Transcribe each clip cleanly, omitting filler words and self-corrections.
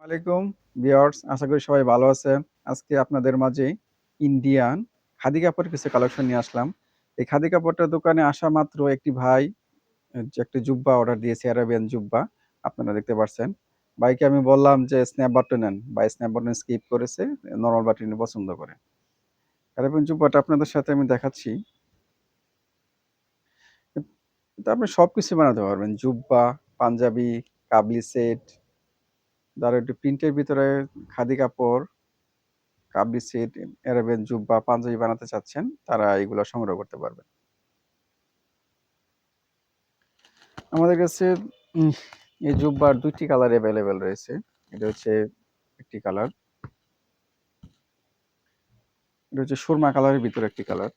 আলাইকুম ভিউয়ার্স, আশা করি সবাই ভালো আছেন। আজকে আপনাদের মাঝে ইন্ডিয়ান খাদি কাপড়ের কিছু কালেকশন নিয়ে আসলাম। এই খাদি কাপড়টার দোকানে আসা মাত্র একটি ভাই যে একটা জুব্বা অর্ডার দিয়েছে, অ্যারাবিয়ান জুব্বা। আপনারা দেখতে পাচ্ছেন। ভাইকে আমি বললাম যে স্ন্যাপ বাটন নেন। ভাই স্ন্যাপ বাটন স্কিপ করেছে, নরমাল বাটনই পছন্দ করে। অ্যারাবিয়ান জুব্বাটা আপনাদের সাথে আমি দেখাচ্ছি। এটা আপনি সবকিছু বানাতে পারবেন। জুব্বা, পাঞ্জাবি, কাবলি সেট, যারা একটু প্রিন্টের ভিতরে খাদি কাপড়, কাবলি সেট, অ্যারাবিয়ান জুব্বা, পাঞ্জাবি বানাতে চাচ্ছেন, তারা এগুলো সংগ্রহ করতে পারবেন। আমাদের কাছে উম এই জুব্বার ২ টি কালার এভেইলেবল রয়েছে। এটা হচ্ছে একটি কালার। এটা হচ্ছে সুরমা কালারের ভিতরে একটি কালার।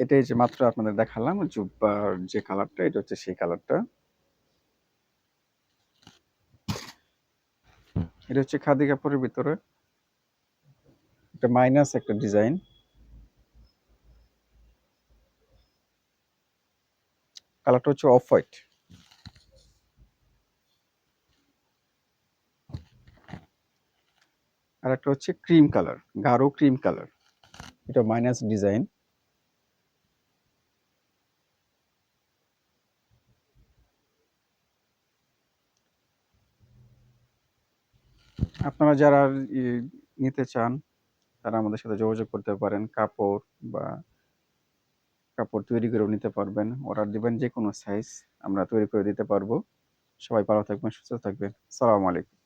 এটাই যে মাত্র আপনাদের দেখালাম জুব্বার যে কালারটা, এটা হচ্ছে সেই কালারটা। এটা হচ্ছে খাদি কাপড়ের ভিতরে একটা মাইনাস একটা ডিজাইন। কালারটা হচ্ছে অফ হোয়াইট। আর একটা হচ্ছে ক্রিম কালার, গাঢ় ক্রিম কালার। এটা মাইনাস ডিজাইন। আপনারা যারা ই নিতে চান, তারা আমাদের সাথে যোগাযোগ করতে পারেন। বা কাপড় তৈরি করেও নিতে পারবেন। অর্ডার দিবেন যেকোনো সাইজ আমরা তৈরি করে দিতে পারবো। সবাই ভালো থাকবেন, সুস্থ থাকবেন। আসসালামু আলাইকুম।